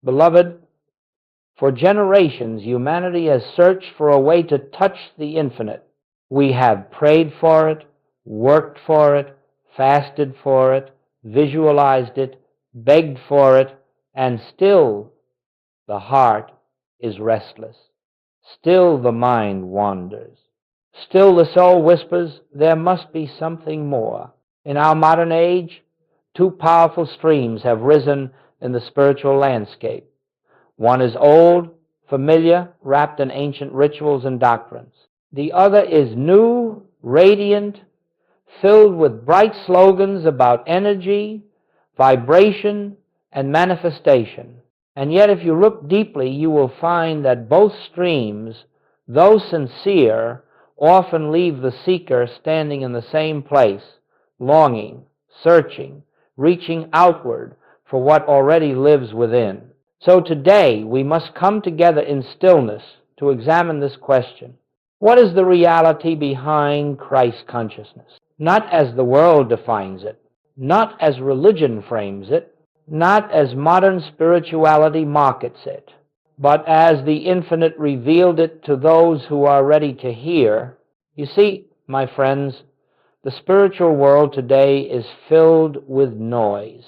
Beloved, for generations humanity has searched for a way to touch the infinite. We have prayed for it, worked for it, fasted for it, visualized it, begged for it, and still the heart is restless. Still the mind wanders. Still the soul whispers, there must be something more. In our modern age, two powerful streams have risen in the spiritual landscape. One is old, familiar, wrapped in ancient rituals and doctrines. The other is new, radiant, filled with bright slogans about energy, vibration, and manifestation. And yet, if you look deeply, you will find that both streams, though sincere, often leave the seeker standing in the same place, longing, searching, reaching outward for what already lives within. So today, we must come together in stillness to examine this question. What is the reality behind Christ consciousness? Not as the world defines it, not as religion frames it, not as modern spirituality markets it, but as the infinite revealed it to those who are ready to hear. You see, my friends, the spiritual world today is filled with noise.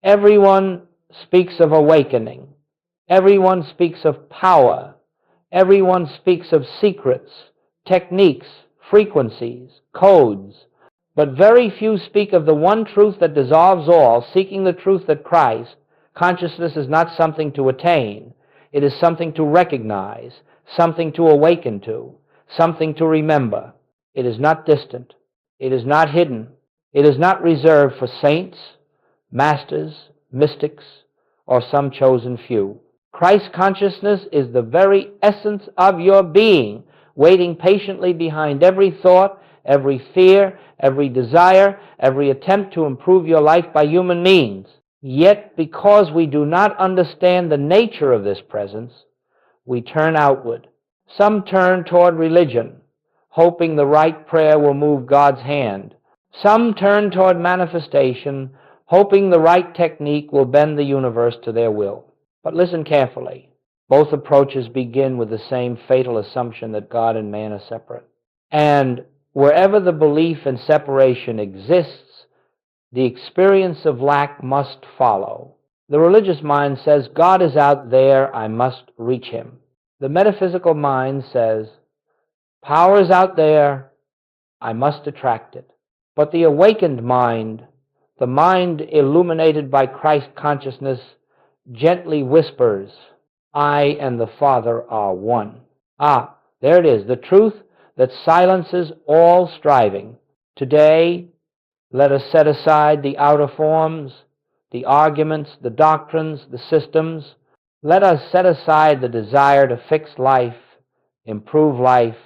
Everyone speaks of awakening. Everyone speaks of power. Everyone speaks of secrets, techniques, frequencies, codes. But very few speak of the one truth that dissolves all, seeking the truth that Christ. Consciousness is not something to attain. It is something to recognize, something to awaken to, something to remember. It is not distant. It is not hidden. It is not reserved for saints, masters, mystics, or some chosen few. Christ consciousness is the very essence of your being, waiting patiently behind every thought, every fear, every desire, every attempt to improve your life by human means. Yet, because we do not understand the nature of this presence, we turn outward. Some turn toward religion, hoping the right prayer will move God's hand. Some turn toward manifestation, hoping the right technique will bend the universe to their will. But listen carefully. Both approaches begin with the same fatal assumption that God and man are separate. And wherever the belief in separation exists, the experience of lack must follow. The religious mind says, God is out there, I must reach him. The metaphysical mind says, power is out there, I must attract it. But the awakened mind, the mind illuminated by Christ consciousness, gently whispers, I and the Father are one. Ah, there it is, the truth that silences all striving. Today, let us set aside the outer forms, the arguments, the doctrines, the systems. Let us set aside the desire to fix life, improve life,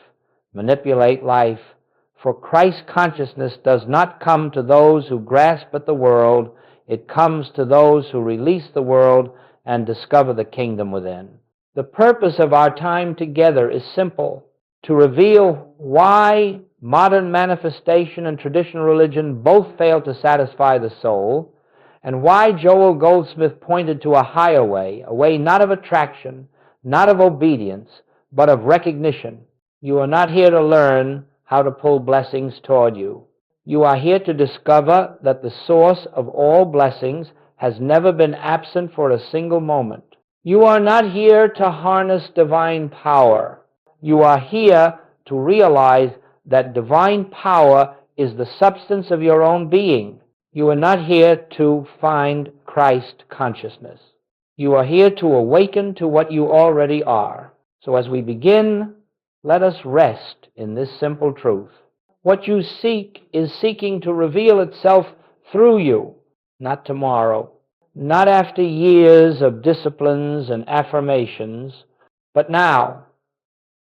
manipulate life, for Christ consciousness does not come to those who grasp at the world. It comes to those who release the world and discover the kingdom within. The purpose of our time together is simple: to reveal why modern manifestation and traditional religion both fail to satisfy the soul, and why Joel Goldsmith pointed to a higher way, a way not of attraction, not of obedience, but of recognition. You are not here to learn how to pull blessings toward you. You are here to discover that the source of all blessings has never been absent for a single moment. You are not here to harness divine power. You are here to realize that divine power is the substance of your own being. You are not here to find Christ consciousness. You are here to awaken to what you already are. So as we begin, let us rest in this simple truth. What you seek is seeking to reveal itself through you, not tomorrow, not after years of disciplines and affirmations, but now,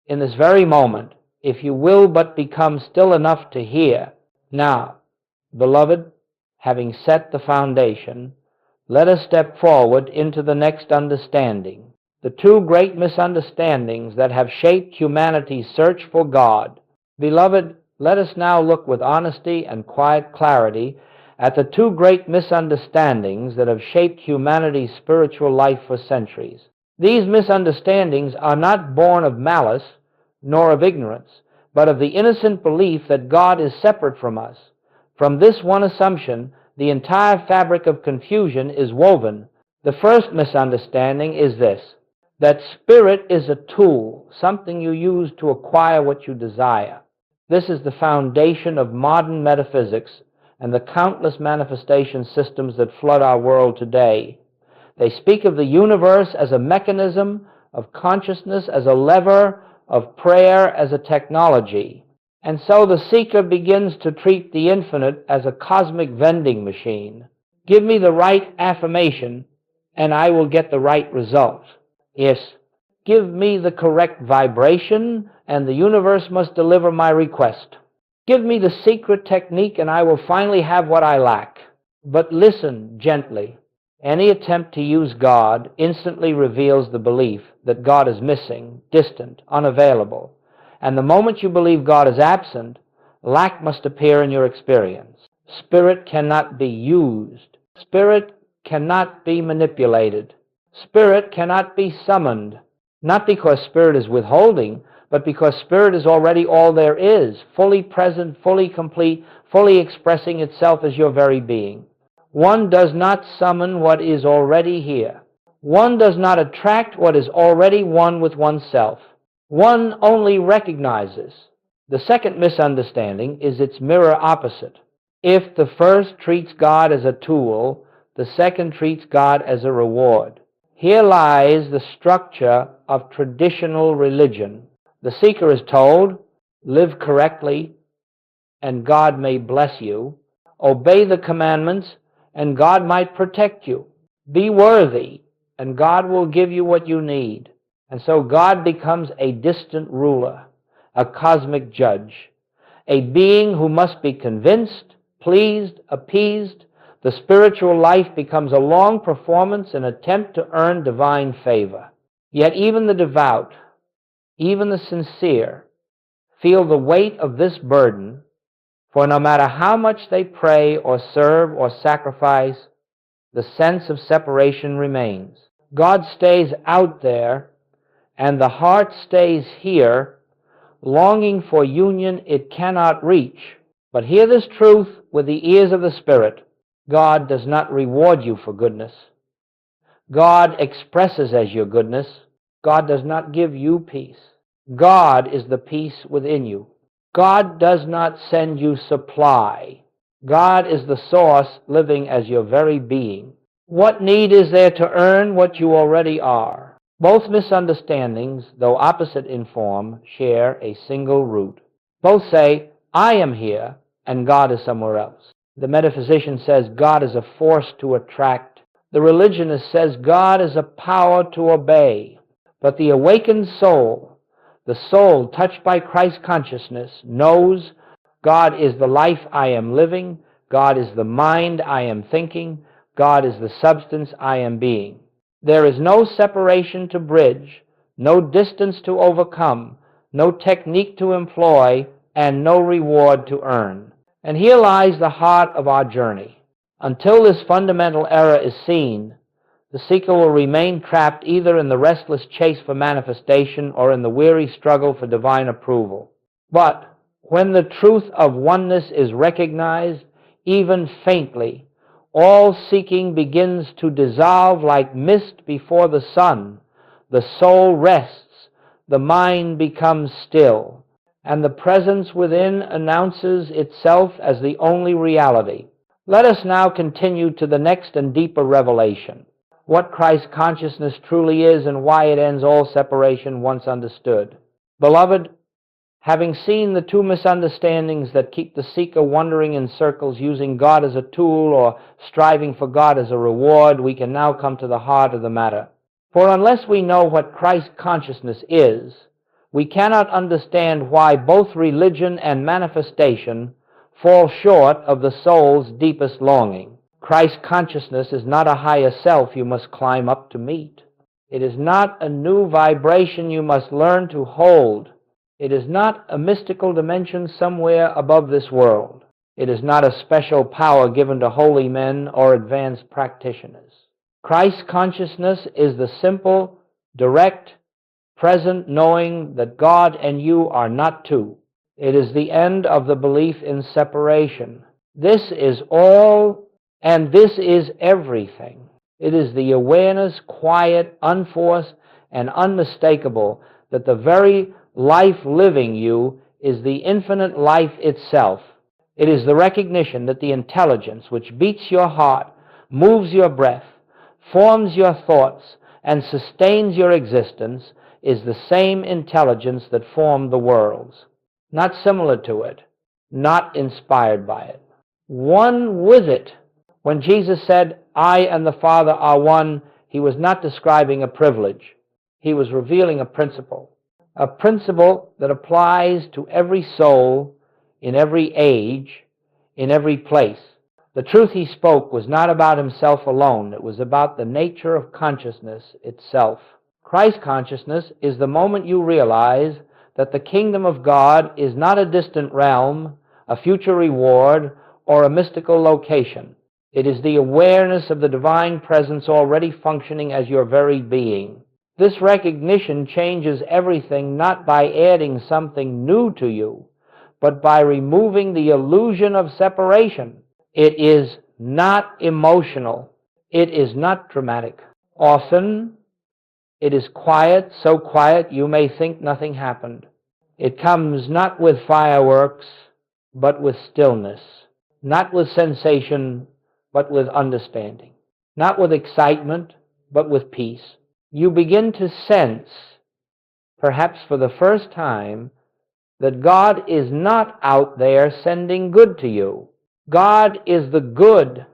in this very moment, if you will but become still enough to hear. Now, beloved, having set the foundation, let us step forward into the next understanding. The two great misunderstandings that have shaped humanity's search for God. Beloved, let us now look with honesty and quiet clarity at the two great misunderstandings that have shaped humanity's spiritual life for centuries. These misunderstandings are not born of malice nor of ignorance, but of the innocent belief that God is separate from us. From this one assumption, the entire fabric of confusion is woven. The first misunderstanding is this: that spirit is a tool, something you use to acquire what you desire. This is the foundation of modern metaphysics and the countless manifestation systems that flood our world today. They speak of the universe as a mechanism, of consciousness as a lever, of prayer as a technology. And so the seeker begins to treat the infinite as a cosmic vending machine. Give me the right affirmation, and I will get the right result. Yes, give me the correct vibration, and the universe must deliver my request. Give me the secret technique, and I will finally have what I lack. But listen gently. Any attempt to use God instantly reveals the belief that God is missing, distant, unavailable. And the moment you believe God is absent, lack must appear in your experience. Spirit cannot be used. Spirit cannot be manipulated. Spirit cannot be summoned. Not because Spirit is withholding, but because Spirit is already all there is, fully present, fully complete, fully expressing itself as your very being. One does not summon what is already here. One does not attract what is already one with oneself. One only recognizes. The second misunderstanding is its mirror opposite. If the first treats God as a tool, the second treats God as a reward. Here lies the structure of traditional religion. The seeker is told, live correctly, and God may bless you. Obey the commandments, and God might protect you. Be worthy, and God will give you what you need. And so God becomes a distant ruler, a cosmic judge, a being who must be convinced, pleased, appeased. The spiritual life becomes a long performance, an attempt to earn divine favor. Yet even the devout, even the sincere, feel the weight of this burden, for no matter how much they pray or serve or sacrifice, the sense of separation remains. God stays out there, and the heart stays here, longing for union it cannot reach. But hear this truth with the ears of the Spirit. God does not reward you for goodness. God expresses as your goodness. God does not give you peace. God is the peace within you. God does not send you supply. God is the source living as your very being. What need is there to earn what you already are? Both misunderstandings, though opposite in form, share a single root. Both say, I am here, and God is somewhere else. The metaphysician says God is a force to attract. The religionist says God is a power to obey. But the awakened soul, the soul touched by Christ consciousness, knows God is the life I am living, God is the mind I am thinking, God is the substance I am being. There is no separation to bridge, no distance to overcome, no technique to employ, and no reward to earn. And here lies the heart of our journey. Until this fundamental error is seen, the seeker will remain trapped either in the restless chase for manifestation or in the weary struggle for divine approval. But when the truth of oneness is recognized, even faintly, all seeking begins to dissolve like mist before the sun. The soul rests, the mind becomes still, and the presence within announces itself as the only reality. Let us now continue to the next and deeper revelation. What Christ consciousness truly is and why it ends all separation once understood. Beloved, having seen the two misunderstandings that keep the seeker wandering in circles, using God as a tool or striving for God as a reward, we can now come to the heart of the matter. For unless we know what Christ consciousness is, we cannot understand why both religion and manifestation fall short of the soul's deepest longing. Christ consciousness is not a higher self you must climb up to meet. It is not a new vibration you must learn to hold. It is not a mystical dimension somewhere above this world. It is not a special power given to holy men or advanced practitioners. Christ consciousness is the simple, direct, present knowing that God and you are not two. It is the end of the belief in separation. This is all, and this is everything. It is the awareness, quiet, unforced, and unmistakable, that the very life living you is the infinite life itself. It is the recognition that the intelligence which beats your heart, moves your breath, forms your thoughts, and sustains your existence is the same intelligence that formed the worlds. Not similar to it, not inspired by it. One with it. When Jesus said, "I and the Father are one," he was not describing a privilege. He was revealing a principle that applies to every soul, in every age, in every place. The truth he spoke was not about himself alone. It was about the nature of consciousness itself. Christ consciousness is the moment you realize that the kingdom of God is not a distant realm, a future reward, or a mystical location. It is the awareness of the divine presence already functioning as your very being. This recognition changes everything, not by adding something new to you, but by removing the illusion of separation. It is not emotional. It is not dramatic. Often, it is quiet, so quiet you may think nothing happened. It comes not with fireworks, but with stillness. Not with sensation, but with understanding. Not with excitement, but with peace. You begin to sense, perhaps for the first time, that God is not out there sending good to you. God is the good,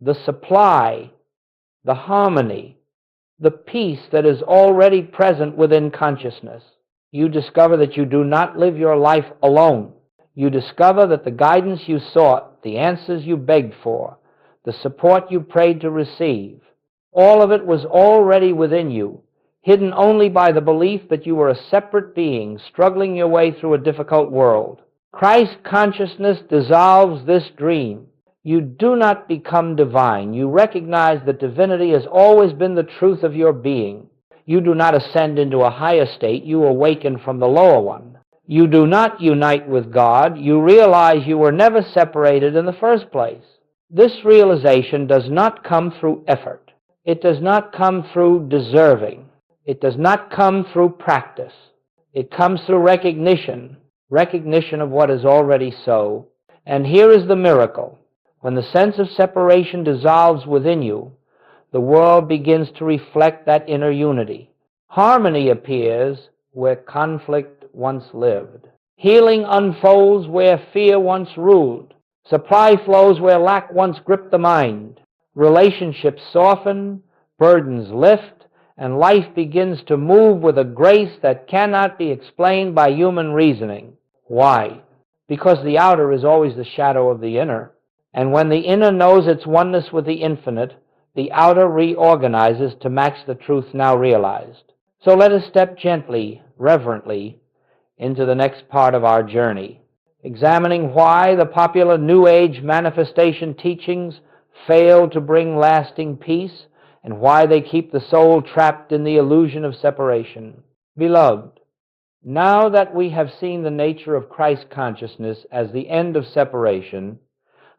the supply, the harmony, the peace that is already present within consciousness. You discover that you do not live your life alone. You discover that the guidance you sought, the answers you begged for, the support you prayed to receive, all of it was already within you, hidden only by the belief that you were a separate being struggling your way through a difficult world. Christ consciousness dissolves this dream. You do not become divine. You recognize that divinity has always been the truth of your being. You do not ascend into a higher state. You awaken from the lower one. You do not unite with God. You realize you were never separated in the first place. This realization does not come through effort. It does not come through deserving. It does not come through practice. It comes through recognition of what is already so. And here is the miracle. When the sense of separation dissolves within you, the world begins to reflect that inner unity. Harmony appears where conflict once lived. Healing unfolds where fear once ruled. Supply flows where lack once gripped the mind. Relationships soften, burdens lift, and life begins to move with a grace that cannot be explained by human reasoning. Why? Because the outer is always the shadow of the inner. And when the inner knows its oneness with the infinite, the outer reorganizes to match the truth now realized. So let us step gently, reverently, into the next part of our journey, examining why the popular New Age manifestation teachings fail to bring lasting peace, and why they keep the soul trapped in the illusion of separation. Beloved, now that we have seen the nature of Christ consciousness as the end of separation,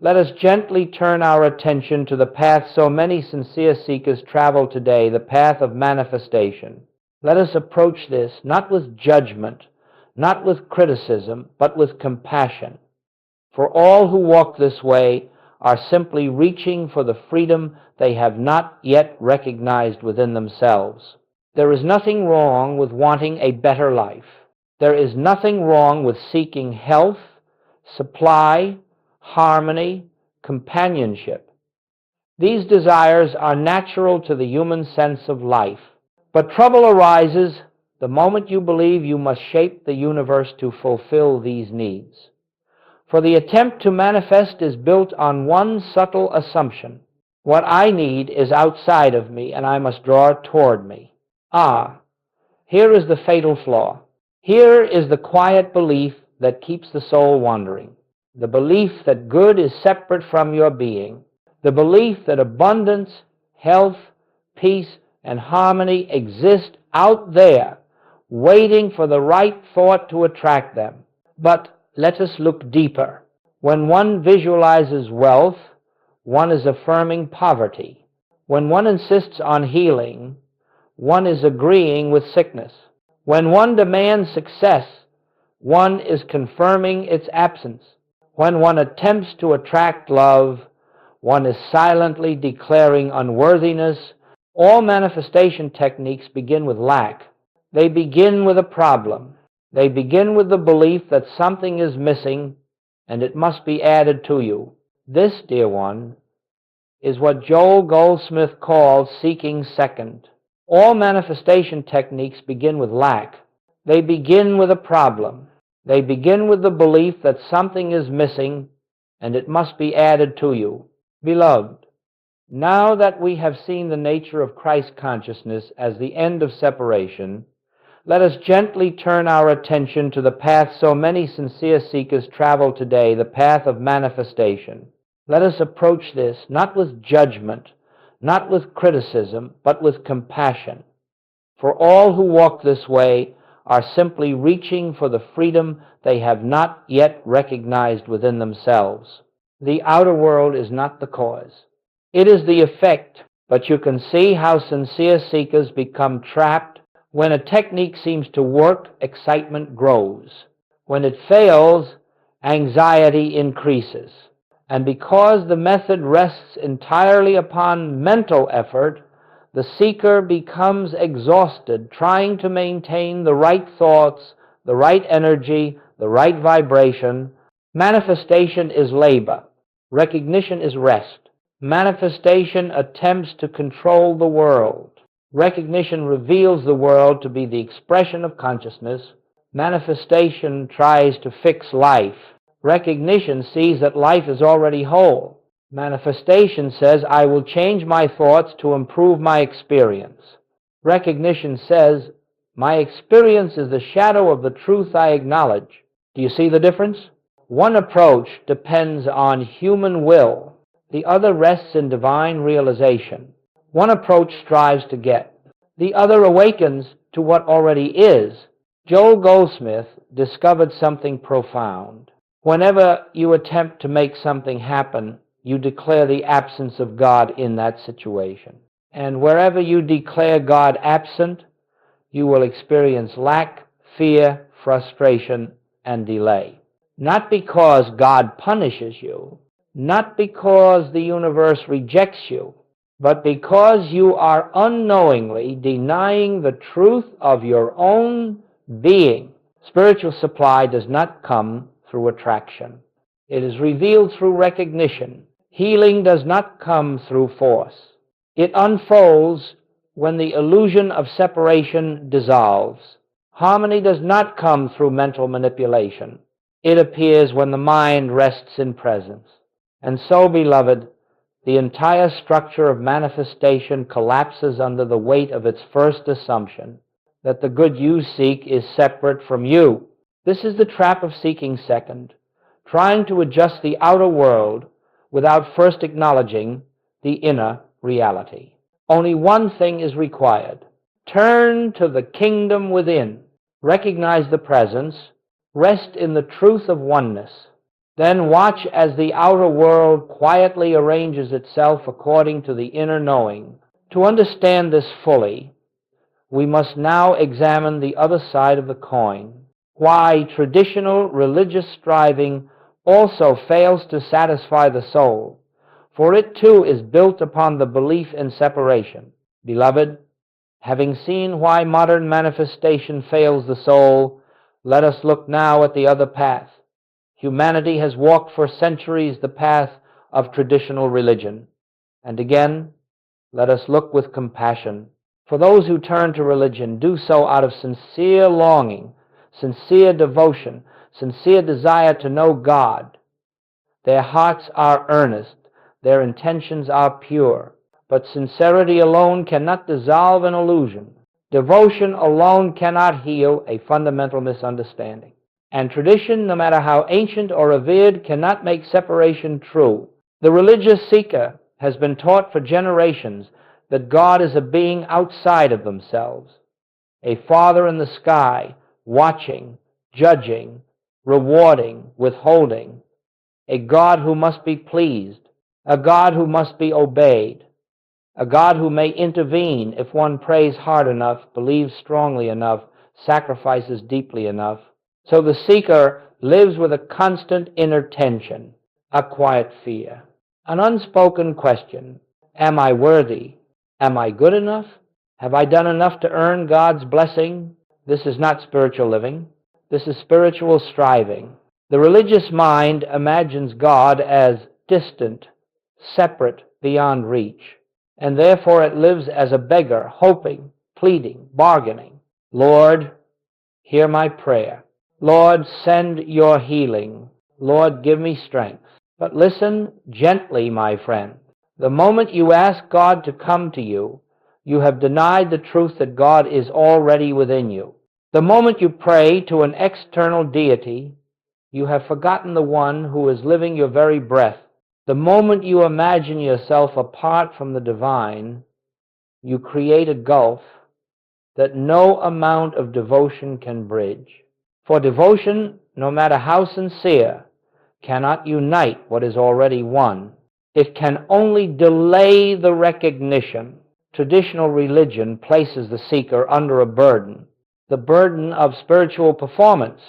let us gently turn our attention to the path so many sincere seekers travel today, the path of manifestation. Let us approach this not with judgment, not with criticism, but with compassion. For all who walk this way are simply reaching for the freedom they have not yet recognized within themselves. There is nothing wrong with wanting a better life. There is nothing wrong with seeking health, supply, harmony, companionship. These desires are natural to the human sense of life. But trouble arises the moment you believe you must shape the universe to fulfill these needs. For the attempt to manifest is built on one subtle assumption. What I need is outside of me, and I must draw it toward me. Here is the fatal flaw. Here is the quiet belief that keeps the soul wandering. the belief that good is separate from your being, the belief that abundance, health, peace, and harmony exist out there, waiting for the right thought to attract them. But let us look deeper. When one visualizes wealth, one is affirming poverty. When one insists on healing, one is agreeing with sickness. When one demands success, one is confirming its absence. When one attempts to attract love, one is silently declaring unworthiness. All manifestation techniques begin with lack. They begin with a problem. They begin with the belief that something is missing and it must be added to you. This, dear one, is what Joel Goldsmith calls seeking second. All manifestation techniques begin with lack. They begin with a problem. They begin with the belief that something is missing and it must be added to you. Beloved, now that we have seen the nature of Christ consciousness as the end of separation, let us gently turn our attention to the path so many sincere seekers travel today, the path of manifestation. Let us approach this not with judgment, not with criticism, but with compassion. For all who walk this way are simply reaching for the freedom they have not yet recognized within themselves. The outer world is not the cause. It is the effect, but you can see how sincere seekers become trapped. When a technique seems to work, excitement grows. When it fails, anxiety increases. And because the method rests entirely upon mental effort, the seeker becomes exhausted trying to maintain the right thoughts, the right energy, the right vibration. Manifestation is labor. Recognition is rest. Manifestation attempts to control the world. Recognition reveals the world to be the expression of consciousness. Manifestation tries to fix life. Recognition sees that life is already whole. Manifestation says, I will change my thoughts to improve my experience. Recognition says, my experience is the shadow of the truth I acknowledge. Do you see the difference? One approach depends on human will. The other rests in divine realization. One approach strives to get. The other awakens to what already is. Joel Goldsmith discovered something profound. Whenever you attempt to make something happen, you declare the absence of God in that situation. And wherever you declare God absent, you will experience lack, fear, frustration, and delay. Not because God punishes you, not because the universe rejects you, but because you are unknowingly denying the truth of your own being. Spiritual supply does not come through attraction. It is revealed through recognition. Healing does not come through force. It unfolds when the illusion of separation dissolves. Harmony does not come through mental manipulation. It appears when the mind rests in presence. And so, beloved, the entire structure of manifestation collapses under the weight of its first assumption that the good you seek is separate from you. This is the trap of seeking second, trying to adjust the outer world without first acknowledging the inner reality. Only one thing is required. Turn to the kingdom within. Recognize the presence. Rest in the truth of oneness. Then watch as the outer world quietly arranges itself according to the inner knowing. To understand this fully, we must now examine the other side of the coin. Why traditional religious striving also fails to satisfy the soul, for it too is built upon the belief in separation. Beloved, having seen why modern manifestation fails the soul, let us look now at the other path. Humanity has walked for centuries the path of traditional religion. And again, let us look with compassion. For those who turn to religion, do so out of sincere longing, sincere devotion, sincere desire to know God. Their hearts are earnest. Their intentions are pure. But sincerity alone cannot dissolve an illusion. Devotion alone cannot heal a fundamental misunderstanding. And tradition, no matter how ancient or revered, cannot make separation true. The religious seeker has been taught for generations that God is a being outside of themselves, a Father in the sky, watching, judging, rewarding, withholding, a God who must be pleased, a God who must be obeyed, a God who may intervene if one prays hard enough, believes strongly enough, sacrifices deeply enough. So the seeker lives with a constant inner tension, a quiet fear, an unspoken question: am I worthy? Am I good enough? Have I done enough to earn God's blessing? This is not spiritual living. This is spiritual striving. The religious mind imagines God as distant, separate, beyond reach, and therefore it lives as a beggar, hoping, pleading, bargaining. Lord, hear my prayer. Lord, send your healing. Lord, give me strength. But listen gently, my friend. The moment you ask God to come to you, you have denied the truth that God is already within you. The moment you pray to an external deity, you have forgotten the one who is living your very breath. The moment you imagine yourself apart from the divine, you create a gulf that no amount of devotion can bridge. For devotion, no matter how sincere, cannot unite what is already one. It can only delay the recognition. Traditional religion places the seeker under a burden, the burden of spiritual performance,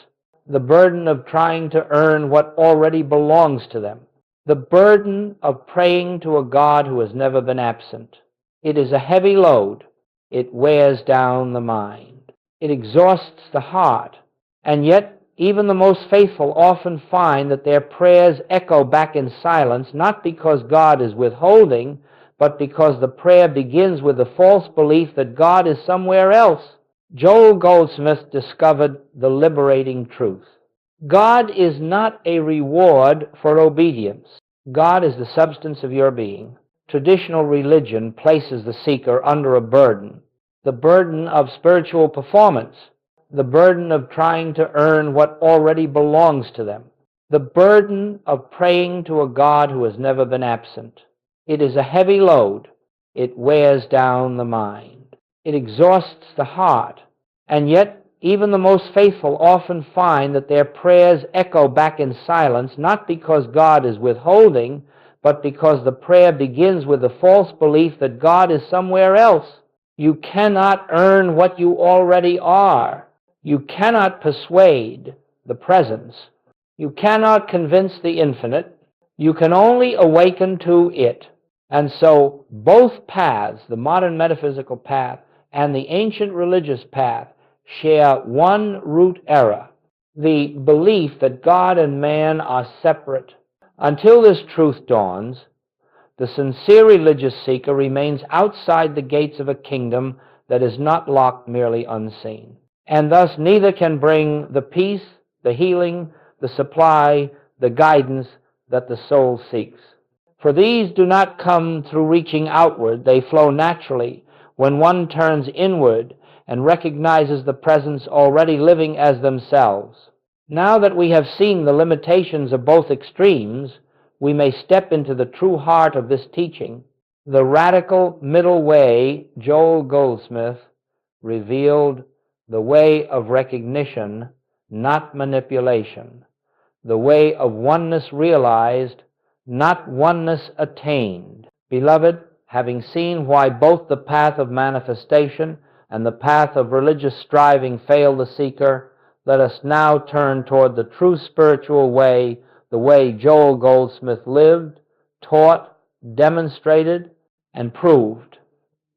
the burden of trying to earn what already belongs to them, the burden of praying to a God who has never been absent. It is a heavy load. It wears down the mind. It exhausts the heart. And yet, even the most faithful often find that their prayers echo back in silence, not because God is withholding, but because the prayer begins with the false belief that God is somewhere else. Joel Goldsmith discovered the liberating truth. God is not a reward for obedience. God is the substance of your being. Traditional religion places the seeker under a burden, the burden of spiritual performance, the burden of trying to earn what already belongs to them, the burden of praying to a God who has never been absent. It is a heavy load. It wears down the mind. It exhausts the heart. And yet, even the most faithful often find that their prayers echo back in silence, not because God is withholding, but because the prayer begins with the false belief that God is somewhere else. You cannot earn what you already are. You cannot persuade the presence. You cannot convince the infinite. You can only awaken to it. And so both paths, the modern metaphysical path and the ancient religious path, share one root error: the belief that God and man are separate. Until this truth dawns, the sincere religious seeker remains outside the gates of a kingdom that is not locked merely unseen, and thus neither can bring the peace, the healing, the supply, the guidance that the soul seeks. For these do not come through reaching outward. They flow naturally when one turns inward and recognizes the presence already living as themselves. Now that we have seen the limitations of both extremes, we may step into the true heart of this teaching, the radical middle way. Joel Goldsmith revealed the way of recognition, not manipulation, the way of oneness realized, not oneness attained. Beloved, having seen why both the path of manifestation and the path of religious striving fail the seeker, let us now turn toward the true spiritual way, the way Joel Goldsmith lived, taught, demonstrated, and proved.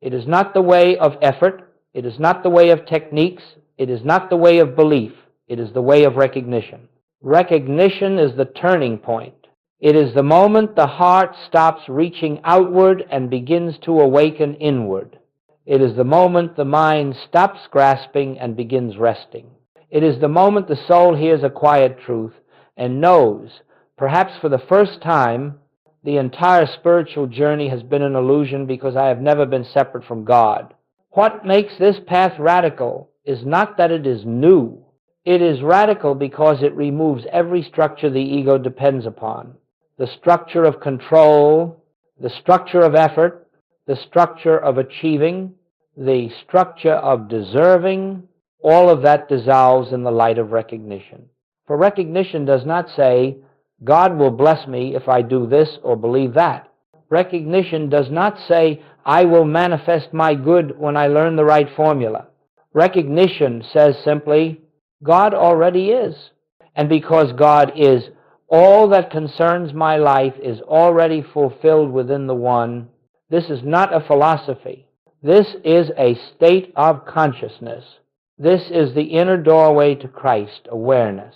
It is not the way of effort. It is not the way of techniques. It is not the way of belief. It is the way of recognition. Recognition is the turning point. It is the moment the heart stops reaching outward and begins to awaken inward. It is the moment the mind stops grasping and begins resting. It is the moment the soul hears a quiet truth and knows, perhaps for the first time, the entire spiritual journey has been an illusion because I have never been separate from God. What makes this path radical is not that it is new. It is radical because it removes every structure the ego depends upon. The structure of control, the structure of effort, the structure of achieving, the structure of deserving, all of that dissolves in the light of recognition. For recognition does not say, God will bless me if I do this or believe that. Recognition does not say, I will manifest my good when I learn the right formula. Recognition says simply, God already is. And because God is, all that concerns my life is already fulfilled within the One. This is not a philosophy. This is a state of consciousness. This is the inner doorway to Christ, awareness.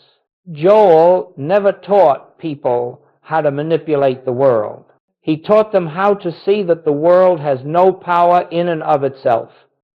Joel never taught people how to manipulate the world. He taught them how to see that the world has no power in and of itself.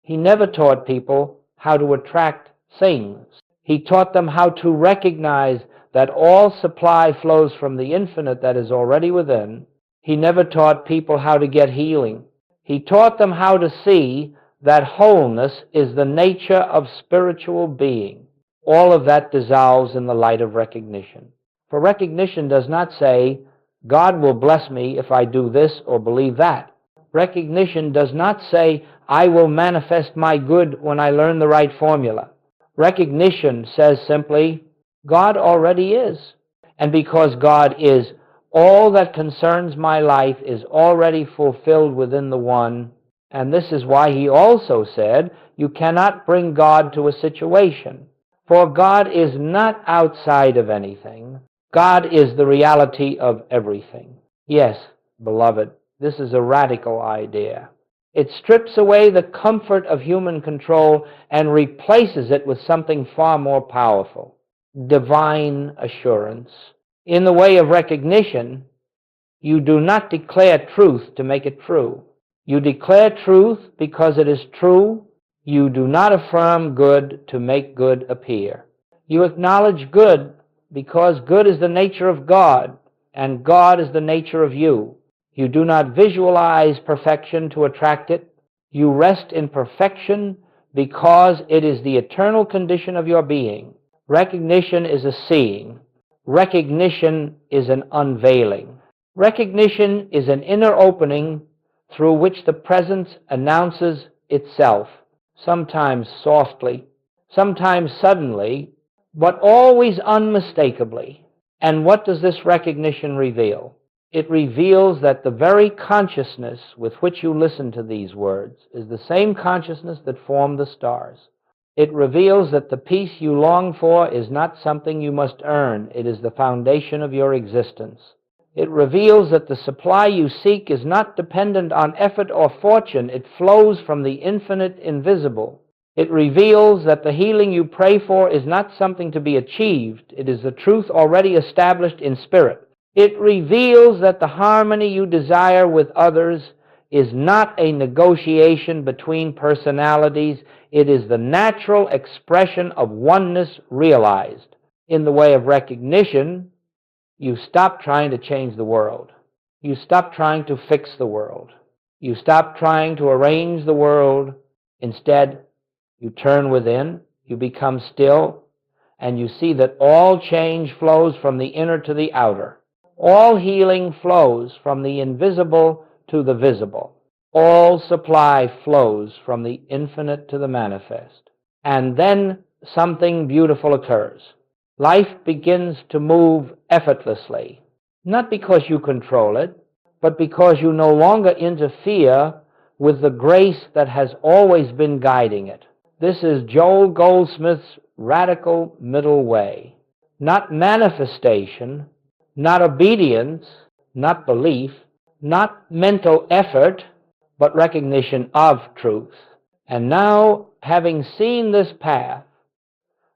He never taught people how to attract things. He taught them how to recognize that all supply flows from the infinite that is already within. He never taught people how to get healing. He taught them how to see that wholeness is the nature of spiritual being. All of that dissolves in the light of recognition. For recognition does not say, God will bless me if I do this or believe that. Recognition does not say, I will manifest my good when I learn the right formula. Recognition says simply, God already is. And because God is, all that concerns my life is already fulfilled within the One. And this is why he also said, you cannot bring God to a situation. For God is not outside of anything. God is the reality of everything. Yes, beloved, this is a radical idea. It strips away the comfort of human control and replaces it with something far more powerful, divine assurance. In the way of recognition, you do not declare truth to make it true. You declare truth because it is true. You do not affirm good to make good appear. You acknowledge good because good is the nature of God, and God is the nature of you. You do not visualize perfection to attract it. You rest in perfection because it is the eternal condition of your being. Recognition is a seeing. Recognition is an unveiling. Recognition is an inner opening through which the presence announces itself, sometimes softly, sometimes suddenly, but always unmistakably. And what does this recognition reveal? It reveals that the very consciousness with which you listen to these words is the same consciousness that formed the stars. It reveals that the peace you long for is not something you must earn. It is the foundation of your existence. It reveals that the supply you seek is not dependent on effort or fortune. It flows from the infinite invisible. It reveals that the healing you pray for is not something to be achieved. It is the truth already established in spirit. It reveals that the harmony you desire with others is not a negotiation between personalities. It is the natural expression of oneness realized. In the way of recognition, you stop trying to change the world. You stop trying to fix the world. You stop trying to arrange the world. Instead, you turn within, you become still, and you see that all change flows from the inner to the outer. All healing flows from the invisible to the visible. All supply flows from the infinite to the manifest. And then something beautiful occurs. Life begins to move effortlessly, not because you control it, but because you no longer interfere with the grace that has always been guiding it. This is Joel Goldsmith's radical middle way. Not manifestation, not obedience, not belief, not mental effort, but recognition of truth. And now, having seen this path,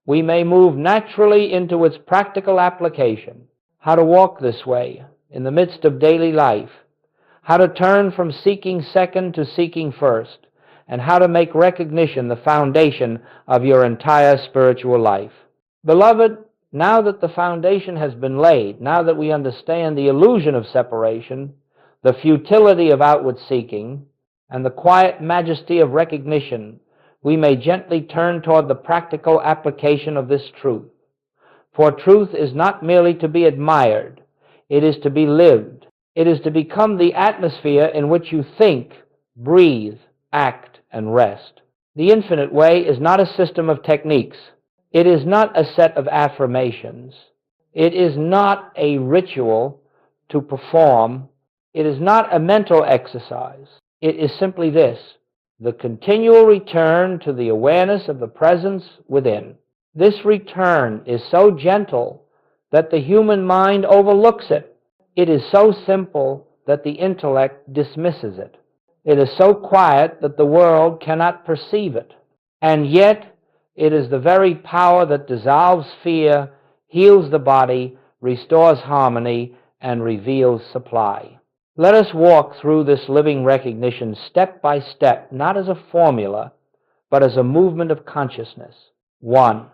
we may move naturally into its practical application. How to walk this way in the midst of daily life. How to turn from seeking second to seeking first. And how to make recognition the foundation of your entire spiritual life. Beloved, now that the foundation has been laid, now that we understand the illusion of separation, the futility of outward seeking, and the quiet majesty of recognition, we may gently turn toward the practical application of this truth. For truth is not merely to be admired, it is to be lived. It is to become the atmosphere in which you think, breathe, act, and rest. The infinite way is not a system of techniques. It is not a set of affirmations. It is not a ritual to perform. It is not a mental exercise. It is simply this: the continual return to the awareness of the presence within. This return is so gentle that the human mind overlooks it. It is so simple that the intellect dismisses it. It is so quiet that the world cannot perceive it. And yet, it is the very power that dissolves fear, heals the body, restores harmony, and reveals supply. Let us walk through this living recognition step by step, not as a formula, but as a movement of consciousness. 1.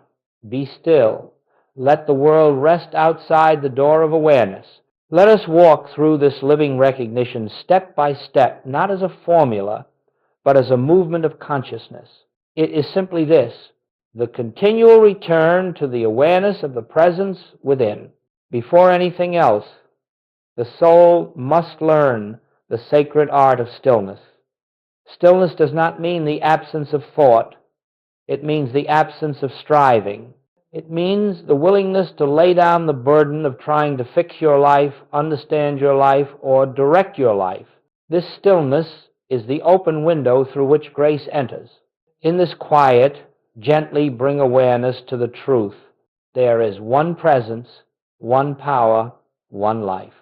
Be still. Let the world rest outside the door of awareness. Let us walk through this living recognition step by step, not as a formula, but as a movement of consciousness. It is simply this: the continual return to the awareness of the presence within. Before anything else, the soul must learn the sacred art of stillness. Stillness does not mean the absence of thought. It means the absence of striving. It means the willingness to lay down the burden of trying to fix your life, understand your life, or direct your life. This stillness is the open window through which grace enters. In this quiet, gently bring awareness to the truth. There is one presence, one power, one life.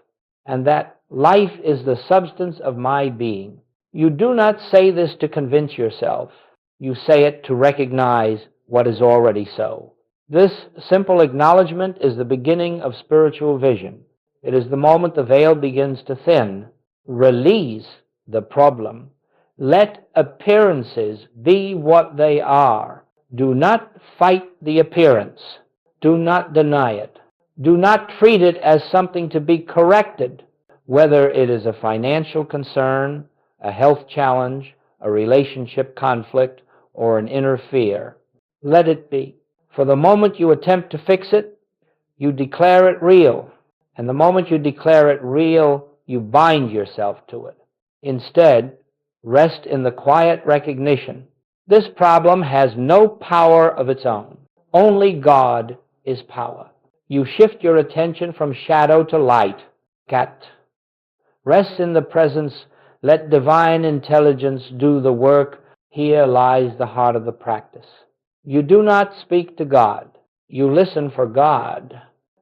And that life is the substance of my being. You do not say this to convince yourself. You say it to recognize what is already so. This simple acknowledgement is the beginning of spiritual vision. It is the moment the veil begins to thin. Release the problem. Let appearances be what they are. Do not fight the appearance. Do not deny it. Do not treat it as something to be corrected, whether it is a financial concern, a health challenge, a relationship conflict, or an inner fear. Let it be. For the moment you attempt to fix it, you declare it real. And the moment you declare it real, you bind yourself to it. Instead, rest in the quiet recognition: this problem has no power of its own. Only God is power. You shift your attention from shadow to light. Gat. Rest in the presence. Let divine intelligence do the work. Here lies the heart of the practice. You do not speak to God. You listen for God.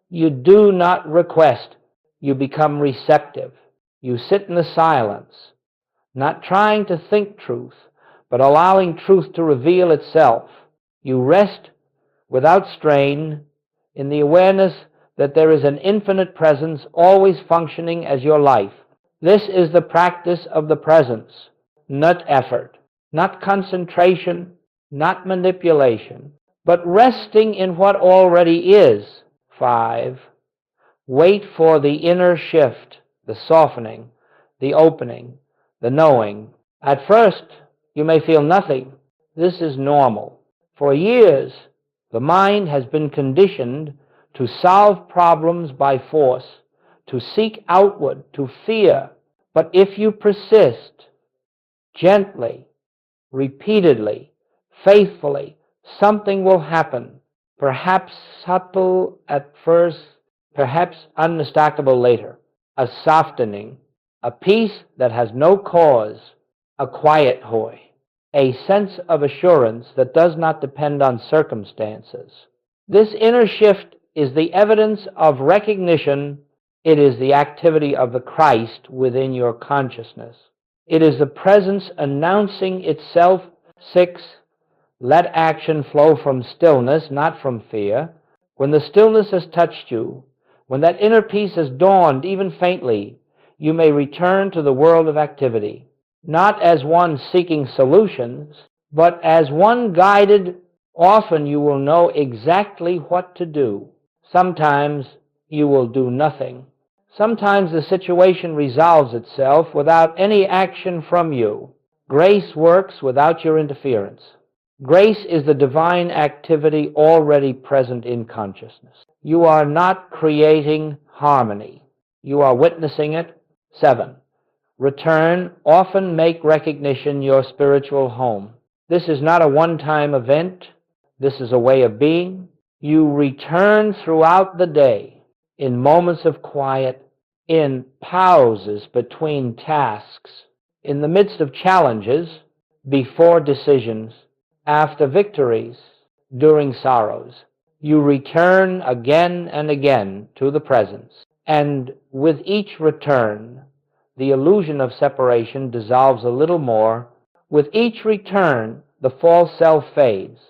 You do not request. You become receptive. You sit in the silence, not trying to think truth, but allowing truth to reveal itself. You rest without strain in the awareness that there is an infinite presence always functioning as your life. This is the practice of the presence, not effort, not concentration, not manipulation, but resting in what already is. 5. Wait for the inner shift, the softening, the opening, the knowing. At first, you may feel nothing. This is normal. For years, the mind has been conditioned to solve problems by force, to seek outward, to fear. But if you persist, gently, repeatedly, faithfully, something will happen, perhaps subtle at first, perhaps unmistakable later. A softening, a peace that has no cause, a quiet joy, a sense of assurance that does not depend on circumstances. This inner shift is the evidence of recognition. It is the activity of the Christ within your consciousness. It is the presence announcing itself. 6. Let action flow from stillness, not from fear. When the stillness has touched you, when that inner peace has dawned even faintly, you may return to the world of activity, not as one seeking solutions, but as one guided. Often you will know exactly what to do. Sometimes you will do nothing. Sometimes the situation resolves itself without any action from you. Grace works without your interference. Grace is the divine activity already present in consciousness. You are not creating harmony. You are witnessing it. 7. Return. Often make recognition your spiritual home. This is not a one-time event. This is a way of being. You return throughout the day, in moments of quiet, in pauses between tasks, in the midst of challenges, before decisions, after victories, during sorrows. You return again and again to the presence, and with each return, the illusion of separation dissolves a little more. With each return, the false self fades.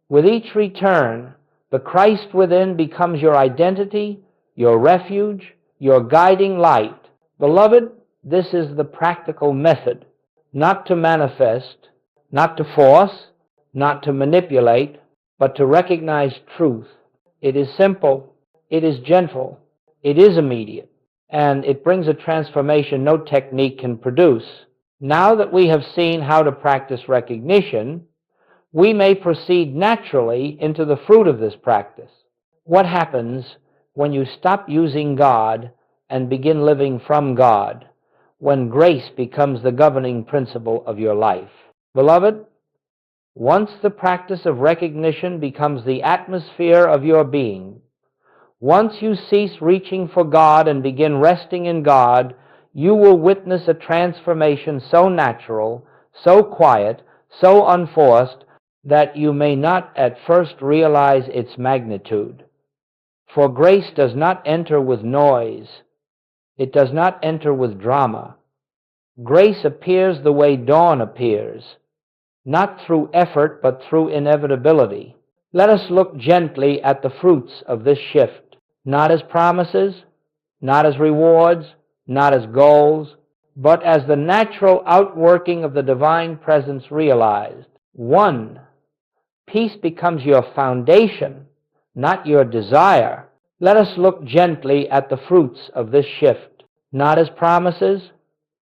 With each return, the Christ within becomes your identity, your refuge, your guiding light. Beloved, this is the practical method, not to manifest, not to force, not to manipulate, but to recognize truth. It is simple, it is gentle, it is immediate, and it brings a transformation no technique can produce. Now that we have seen how to practice recognition, we may proceed naturally into the fruit of this practice. What happens when you stop using God and begin living from God, when grace becomes the governing principle of your life? Beloved, once the practice of recognition becomes the atmosphere of your being, once you cease reaching for God and begin resting in God, you will witness a transformation so natural, so quiet, so unforced, that you may not at first realize its magnitude. For grace does not enter with noise. It does not enter with drama. Grace appears the way dawn appears, not through effort but through inevitability. Let us look gently at the fruits of this shift, not as promises, not as rewards, not as goals, but as the natural outworking of the divine presence realized. 1. Peace becomes your foundation, not your desire. Let us look gently at the fruits of this shift, not as promises,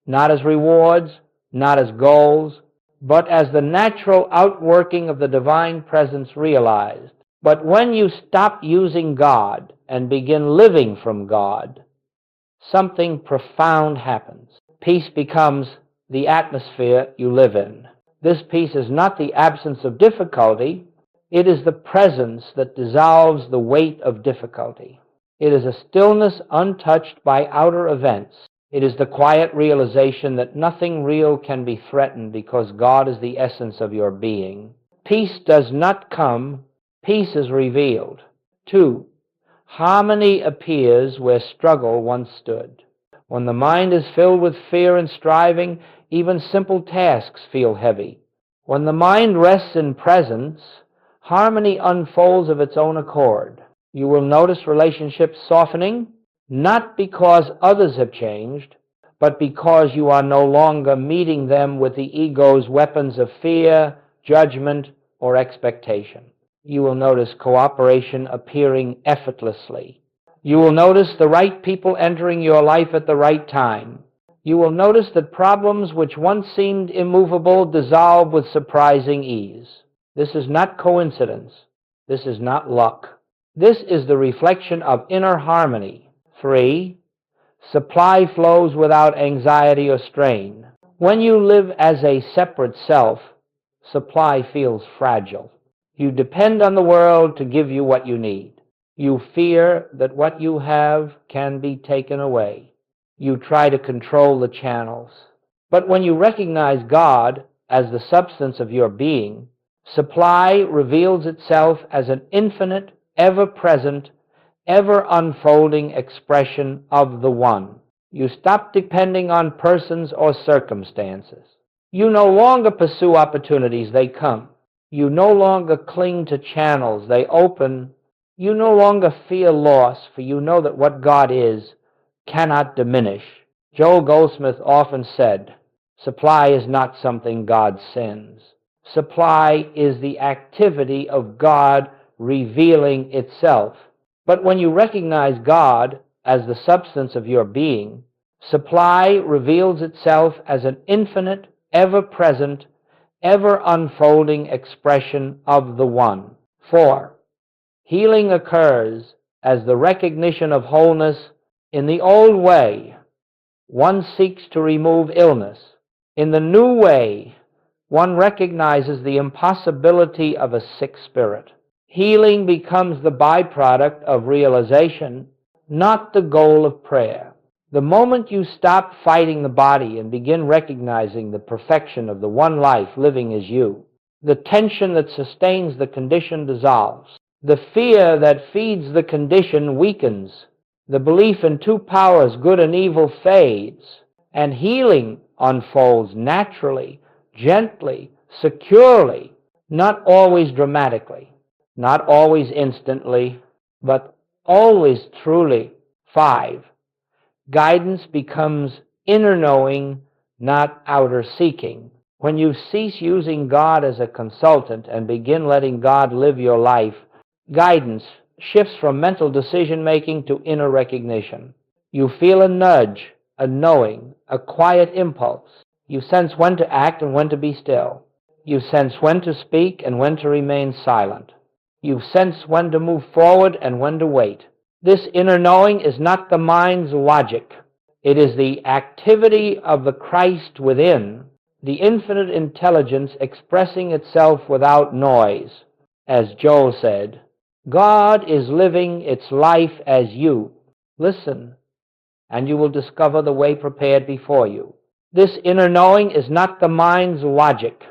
not as rewards, not as goals, but as the natural outworking of the divine presence realized. But when you stop using God and begin living from God, something profound happens. Peace becomes the atmosphere you live in. This peace is not the absence of difficulty. It is the presence that dissolves the weight of difficulty. It is a stillness untouched by outer events. It is the quiet realization that nothing real can be threatened because God is the essence of your being. Peace does not come, peace is revealed. 2. Harmony appears where struggle once stood. When the mind is filled with fear and striving, even simple tasks feel heavy. When the mind rests in presence, harmony unfolds of its own accord. You will notice relationships softening, not because others have changed, but because you are no longer meeting them with the ego's weapons of fear, judgment, or expectation. You will notice cooperation appearing effortlessly. You will notice the right people entering your life at the right time. You will notice that problems which once seemed immovable dissolve with surprising ease. This is not coincidence. This is not luck. This is the reflection of inner harmony. 3. Supply flows without anxiety or strain. When you live as a separate self, supply feels fragile. You depend on the world to give you what you need. You fear that what you have can be taken away. You try to control the channels. But when you recognize God as the substance of your being, supply reveals itself as an infinite, ever-present, ever-unfolding expression of the One. You stop depending on persons or circumstances. You no longer pursue opportunities, they come. You no longer cling to channels, they open. You no longer fear loss, for you know that what God is cannot diminish. Joel Goldsmith often said, supply is not something God sends. Supply is the activity of God revealing itself. But when you recognize God as the substance of your being, supply reveals itself as an infinite, ever-present, ever unfolding expression of the One. 4. Healing occurs as the recognition of wholeness. In the old way, one seeks to remove illness. In the new way, one recognizes the impossibility of a sick spirit. Healing becomes the byproduct of realization, not the goal of prayer. The moment you stop fighting the body and begin recognizing the perfection of the one life living as you, the tension that sustains the condition dissolves. The fear that feeds the condition weakens. The belief in two powers, good and evil, fades, and healing unfolds naturally, gently, securely, not always dramatically, not always instantly, but always truly. 5. Guidance becomes inner knowing, not outer seeking. When you cease using God as a consultant and begin letting God live your life, guidance shifts from mental decision-making to inner recognition. You feel a nudge, a knowing, a quiet impulse. You sense when to act and when to be still. You sense when to speak and when to remain silent. You sense when to move forward and when to wait. This inner knowing is not the mind's logic. It is the activity of the Christ within, the infinite intelligence expressing itself without noise. As Joel said, God is living its life as you. Listen, and you will discover the way prepared before you. This inner knowing is not the mind's logic.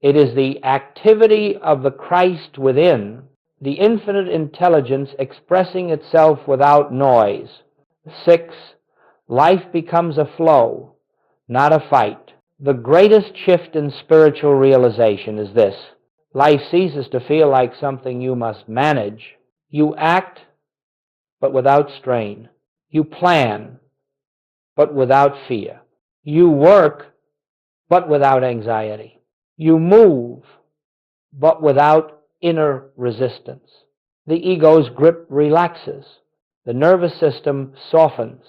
It is the activity of the Christ within, the infinite intelligence expressing itself without noise. 6. Life becomes a flow, not a fight. The greatest shift in spiritual realization is this. Life ceases to feel like something you must manage. You act, but without strain. You plan, but without fear. You work, but without anxiety. You move, but without inner resistance. The ego's grip relaxes. The nervous system softens.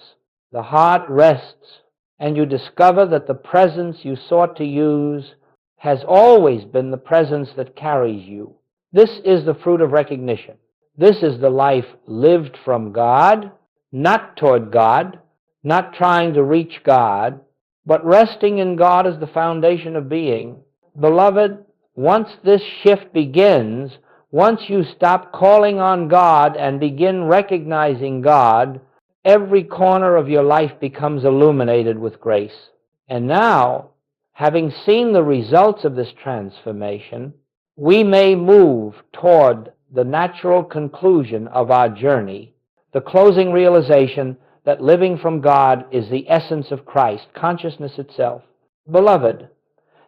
The heart rests, and you discover that the presence you sought to use has always been the presence that carries you. This is the fruit of recognition. This is the life lived from God, not toward God, not trying to reach God, but resting in God as the foundation of being. Beloved, once this shift begins, once you stop calling on God and begin recognizing God, every corner of your life becomes illuminated with grace. And now, having seen the results of this transformation, we may move toward the natural conclusion of our journey, the closing realization that living from God is the essence of Christ, consciousness itself. Beloved,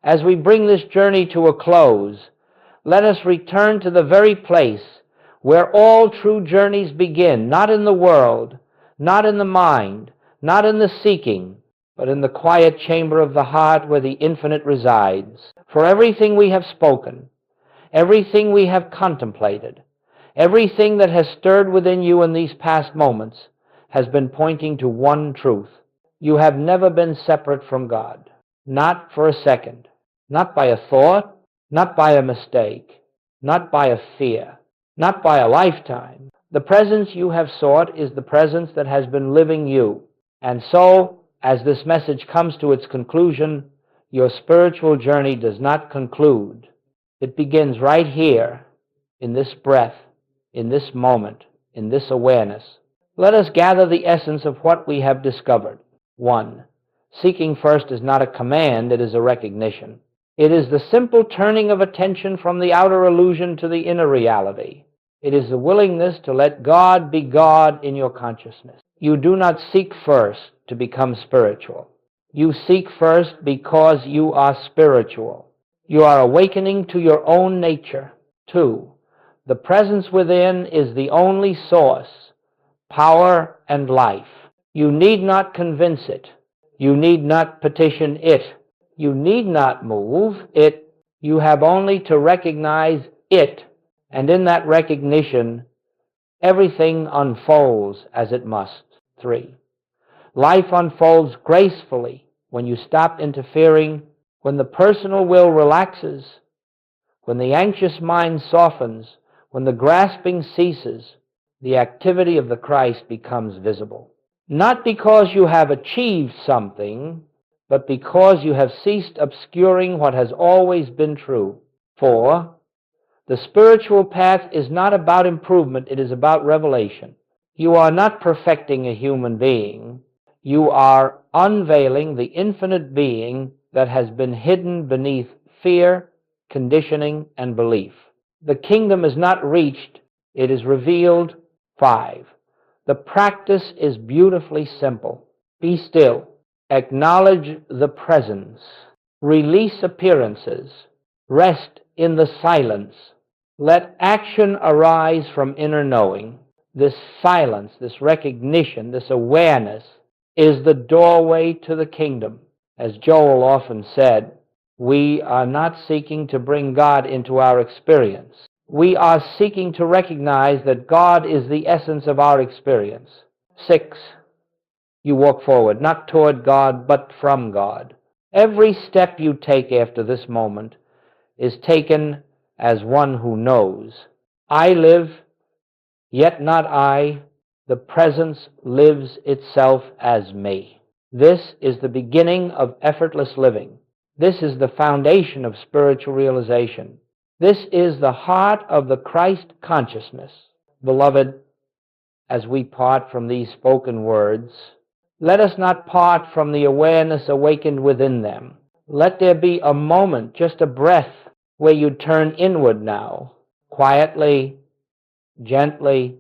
as we bring this journey to a close, let us return to the very place where all true journeys begin, not in the world, not in the mind, not in the seeking, but in the quiet chamber of the heart where the infinite resides. For everything we have spoken, everything we have contemplated, everything that has stirred within you in these past moments has been pointing to one truth. You have never been separate from God, not for a second, not by a thought, not by a mistake, not by a fear, not by a lifetime. The presence you have sought is the presence that has been living you. And so, as this message comes to its conclusion, your spiritual journey does not conclude. It begins right here, in this breath, in this moment, in this awareness. Let us gather the essence of what we have discovered. 1. Seeking first is not a command, it is a recognition. It is the simple turning of attention from the outer illusion to the inner reality. It is the willingness to let God be God in your consciousness. You do not seek first to become spiritual. You seek first because you are spiritual. You are awakening to your own nature. 2. The presence within is the only source, power, and life. You need not convince it. You need not petition it. You need not move it. You have only to recognize it. And in that recognition, everything unfolds as it must. 3. Life unfolds gracefully when you stop interfering, When the personal will relaxes, when the anxious mind softens, when the grasping ceases, the activity of the Christ becomes visible. Not because you have achieved something, but because you have ceased obscuring what has always been true. For the spiritual path is not about improvement, it is about revelation. You are not perfecting a human being. You are unveiling the infinite being that has been hidden beneath fear, conditioning, and belief. The kingdom is not reached, it is revealed. 5. The practice is beautifully simple. Be still. Acknowledge the presence. Release appearances. Rest in the silence. Let action arise from inner knowing. This silence, this recognition, this awareness is the doorway to the kingdom. As Joel often said, we are not seeking to bring God into our experience. We are seeking to recognize that God is the essence of our experience. 6. You walk forward, not toward God, but from God. Every step you take after this moment is taken as one who knows. I live, yet not I. The presence lives itself as me. This is the beginning of effortless living. This is the foundation of spiritual realization. This is the heart of the Christ consciousness. Beloved, as we part from these spoken words, let us not part from the awareness awakened within them. Let there be a moment, just a breath, where you turn inward now, quietly, gently,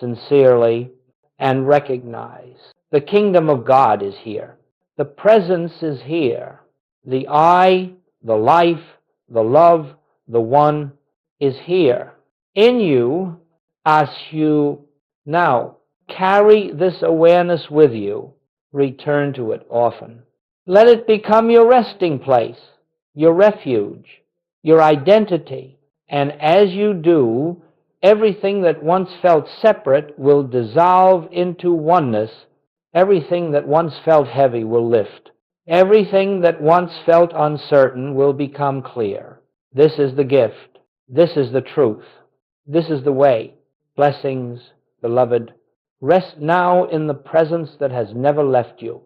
sincerely, and recognize the kingdom of God is here. The presence is here. The I, the life, the love, the one is here in you as you now carry this awareness with you. Return to it often. Let it become your resting place, your refuge, your identity. And as you do, everything that once felt separate will dissolve into oneness. Everything that once felt heavy will lift. Everything that once felt uncertain will become clear. This is the gift. This is the truth. This is the way. Blessings, beloved. Rest now in the presence that has never left you.